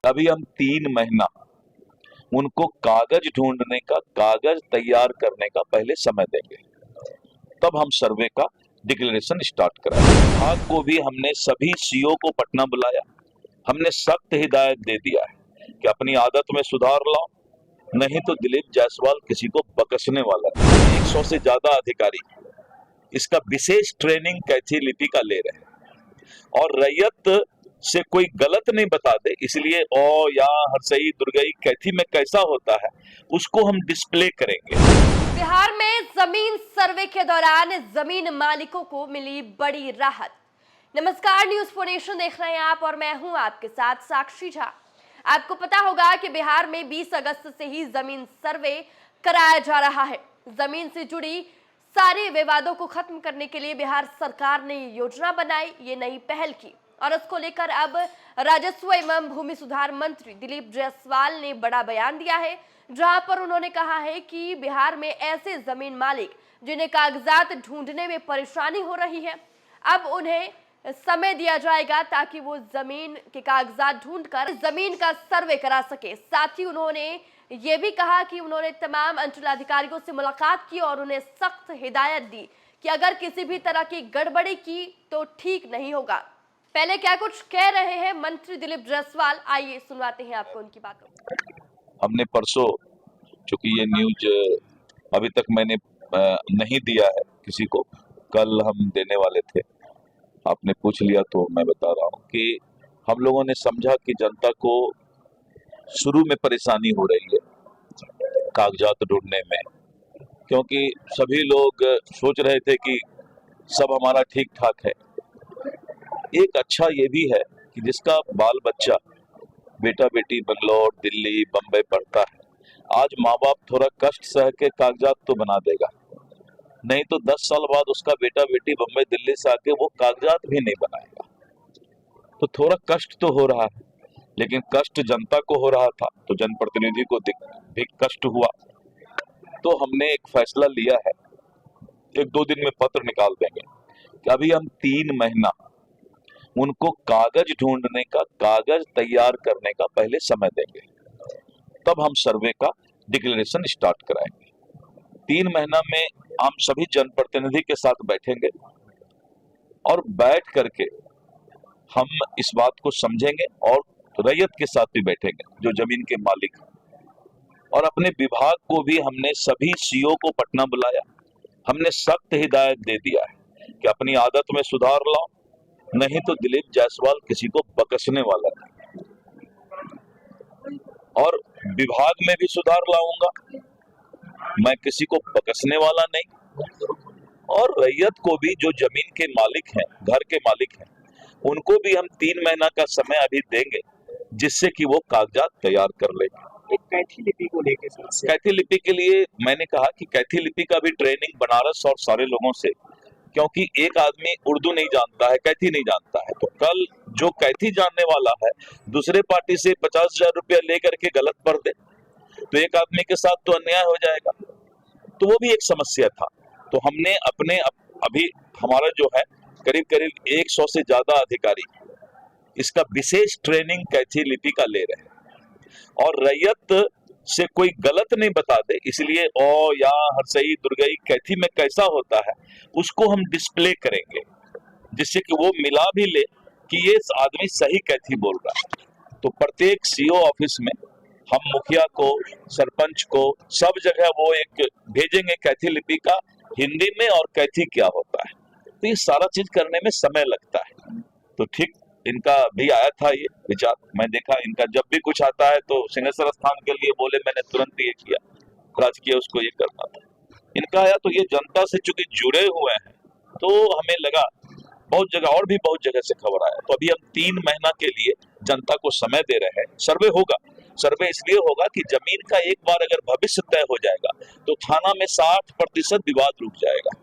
अभी हम 3 महीना उनको कागज ढूंढने का, कागज तैयार करने का पहले समय देंगे, तब हम सर्वे का डिक्लेरेशन स्टार्ट कराएंगे। विभाग को भी हमने सभी सीओ को पटना बुलाया, हमने सख्त हिदायत दे दिया है कि अपनी आदत में सुधार लाओ, नहीं तो दिलीप जायसवाल किसी को बकसने वाला है। 100 से ज्यादा अधिकारी इसका विशेष ट्रेनिंग कैथी लिपि का ले रहे हैं और रैयत से कोई गलत नहीं बता दे, इसलिए ओ या हरसई दुर्गई कैथी में कैसा होता है उसको हम डिस्प्ले करेंगे। बिहार में जमीन सर्वे के दौरान जमीन मालिकों को मिली बड़ी राहत। नमस्कार, न्यूज़ 4 नेशन देख रहे हैं आप और मैं हूं आपके साथ साक्षी झा। आपको पता होगा कि बिहार में 20 अगस्त से ही जमीन सर्वे कराया जा रहा है। जमीन से जुड़ी सारे विवादों को खत्म करने के लिए बिहार सरकार ने योजना बनाई, ये नई पहल की और इसको लेकर अब राजस्व एवं भूमि सुधार मंत्री दिलीप जायसवाल ने बड़ा बयान दिया है, जहां पर उन्होंने कहा है कि बिहार में ऐसे जमीन मालिक जिन्हें कागजात ढूंढने में परेशानी हो रही है, अब उन्हें समय दिया जाएगा ताकि वो जमीन के कागजात ढूंढकर जमीन का सर्वे करा सके। साथ ही उन्होंने ये भी कहा कि उन्होंने तमाम अंचलाधिकारियों से मुलाकात की और उन्हें सख्त हिदायत दी कि अगर किसी भी तरह की गड़बड़ी की तो ठीक नहीं होगा। पहले क्या कुछ कह रहे हैं मंत्री दिलीप जायसवाल, आइए सुनवाते हैं आपको उनकी बातों। हमने परसों, चूंकि ये न्यूज अभी तक मैंने नहीं दिया है किसी को, कल हम देने वाले थे, आपने पूछ लिया तो मैं बता रहा हूँ कि हम लोगों ने समझा कि जनता को शुरू में परेशानी हो रही है कागजात ढूंढने में, क्योंकि सभी लोग सोच रहे थे कि सब हमारा ठीक ठाक है। एक अच्छा ये भी है कि जिसका बाल बच्चा, बेटा बेटी बंगलौर, दिल्ली, बम्बई पढ़ता है, आज माँ बाप थोड़ा कष्ट सह के कागजात तो बना देगा, नहीं तो 10 साल बाद उसका बेटा बेटी बम्बई दिल्ली से आके वो कागजात भी नहीं बनाएगा। तो थोड़ा कष्ट तो हो रहा है, लेकिन कष्ट जनता को हो रहा था तो जनप्रतिनिधि को भी कष्ट हुआ। तो हमने एक फैसला लिया है, 1-2 दिन में पत्र निकाल देंगे कि अभी हम 3 महीना उनको कागज ढूंढने का, कागज तैयार करने का पहले समय देंगे, तब हम सर्वे का डिक्लेरेशन स्टार्ट कराएंगे। 3 महीना में हम सभी जनप्रतिनिधि के साथ बैठेंगे और बैठ करके हम इस बात को समझेंगे और रैयत के साथ भी बैठेंगे जो जमीन के मालिक हैं। और अपने विभाग को भी हमने सभी सीओ को पटना बुलाया, हमने सख्त हिदायत दे दिया है कि अपनी आदत में सुधार लाओ, नहीं तो दिलीप जायसवाल किसी को बकसने वाला है। और विभाग में भी सुधार लाऊंगा, मैं किसी को बकसने वाला नहीं। और रैयत को भी, जो जमीन के मालिक हैं, घर के मालिक हैं, उनको भी हम 3 महीना का समय अभी देंगे जिससे कि वो कागजात तैयार कर लेंगे। एक कैथी लिपि को लेकर समस्या। कैथी लिपि के लिए मैंने कहा कि कैथी लिपि का भी ट्रेनिंग बनारस और सारे लोगों से, क्योंकि एक आदमी उर्दू नहीं जानता है, कैथी नहीं जानता है, तो कल जो कैथी जानने वाला है दूसरे पार्टी से 50,000 रुपया लेकर के गलत पढ़ दे तो एक आदमी के साथ तो अन्याय हो जाएगा। तो वो भी एक समस्या था। तो हमने अपने अभी हमारा जो है करीब करीब 100 से ज्यादा अधिकारी इसका विशेष ट्रेनिंग कैथी लिपि का ले रहे हैं और रैयत से कोई गलत नहीं बता दे, इसलिए ओ या हरसई दुर्गई कैथी में कैसा होता है उसको हम डिस्प्ले करेंगे, जिससे कि वो मिला भी ले कि ये आदमी सही कैथी बोल रहा है। तो प्रत्येक सीओ ऑफिस में हम मुखिया को, सरपंच को, सब जगह वो एक भेजेंगे कैथी लिपि का हिंदी में और कैथी क्या होता है। तो ये सारा चीज करने में समय लगता है। तो ठीक इनका भी आया था ये विचार, मैं देखा इनका जब भी कुछ आता है तो सिंहेश्वर स्थान के लिए बोले, मैंने तुरंत ये किया, राजकीय उसको ये करना था। इनका आया तो ये जनता से चूंकि जुड़े हुए हैं तो हमें लगा, बहुत जगह और भी बहुत जगह से खबर आया, तो अभी हम 3 महीना के लिए जनता को समय दे रहे हैं। सर्वे होगा, सर्वे इसलिए होगा कि जमीन का एक बार अगर भविष्य तय हो जाएगा तो थाना में 60% विवाद रुक जाएगा।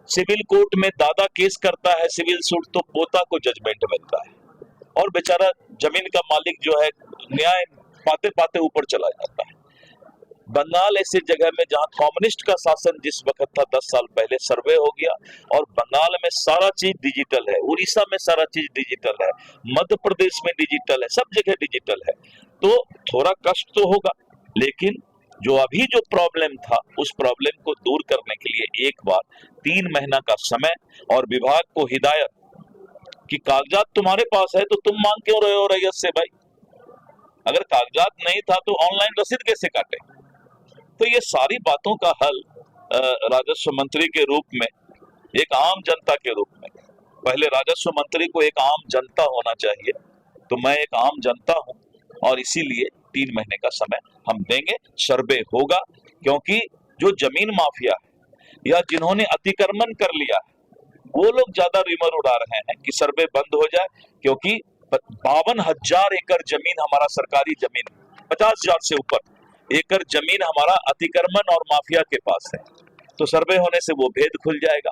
सिविल कोर्ट में दादा केस करता है सिविल सूट तो पोता को जजमेंट मिलता है और बेचारा जमीन का मालिक जो है न्याय पाते पाते ऊपर चला जाता है। बंगाल ऐसी जगह में जहां कम्युनिस्ट का शासन जिस वक्त था 10 साल पहले, सर्वे हो गया और बंगाल में सारा चीज डिजिटल है, उड़ीसा में सारा चीज डिजिटल है, मध्य प्रदेश में डिजिटल है, सब जगह डिजिटल है। तो थोड़ा कष्ट तो होगा, लेकिन जो अभी जो प्रॉब्लम था उस प्रॉब्लम को दूर करने के लिए एक बार 3 महीना का समय और विभाग को हिदायत कि कागजात तुम्हारे पास है तो तुम मांग क्यों रहे हो रैयत से भाई? अगर कागजात नहीं था तो ऑनलाइन रसीद कैसे काटे? तो ये सारी बातों का हल राजस्व मंत्री के रूप में, एक आम जनता के रूप में, पहले राजस्व मंत्री को एक आम जनता होना चाहिए, तो मैं एक आम जनता हूं और इसीलिए 3 महीने का समय हम देंगे। सर्वे होगा, क्योंकि जो जमीन माफिया है या जिन्होंने अतिक्रमण कर लिया है वो लोग ज्यादा रिमर उड़ा रहे हैं कि सर्वे बंद हो जाए, क्योंकि 52,000 एकड़ जमीन हमारा सरकारी जमीन, 50,000 से ऊपर एकड़ जमीन हमारा अतिक्रमण और माफिया के पास है। तो सर्वे होने से वो भेद खुल जाएगा।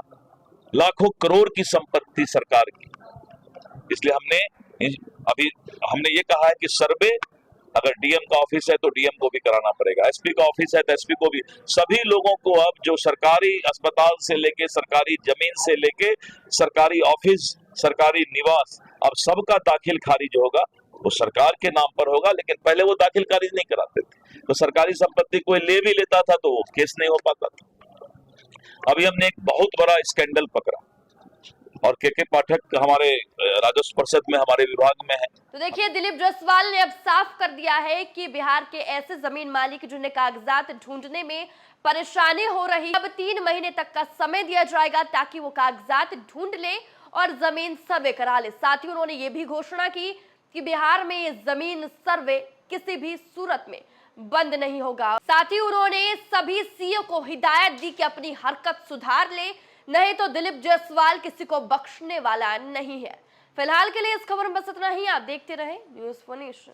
लाखों करोड़ की संपत्ति सरकार की, इसलिए हमने ये कहा है कि सर्वे अगर डीएम का ऑफिस है तो डीएम को भी कराना पड़ेगा, एसपी का ऑफिस है तो एसपी को भी, सभी लोगों को अब जो सरकारी अस्पताल से लेके सरकारी जमीन से लेके सरकारी ऑफिस, सरकारी निवास, अब सबका दाखिल खारिज होगा, वो सरकार के नाम पर होगा। लेकिन पहले वो दाखिल खारिज नहीं कराते थे, तो सरकारी संपत्ति कोई ले भी लेता था तो वो केस नहीं हो पाता था। अभी हमने एक बहुत बड़ा स्कैंडल पकड़ा और के पाठक हमारे राजस्व परिषद में हमारे विभाग में है। तो देखिए, दिलीप जायसवाल ने अब साफ कर दिया है कि बिहार के ऐसे जमीन मालिक जिन्हें कागजात ढूंढने में परेशानी हो रही, अब 3 महीने तक का समय दिया जाएगा ताकि वो कागजात ढूंढ ले और जमीन सर्वे करा ले। साथ ही उन्होंने ये भी घोषणा की कि बिहार में ये जमीन सर्वे किसी भी सूरत में बंद नहीं होगा। साथ ही उन्होंने सभी सीओ को हिदायत दी कि अपनी हरकत सुधार ले, नहीं तो दिलीप जायसवाल किसी को बख्शने वाला नहीं है। फिलहाल के लिए इस खबर में बस इतना ही। आप देखते रहें न्यूज़4नेशन।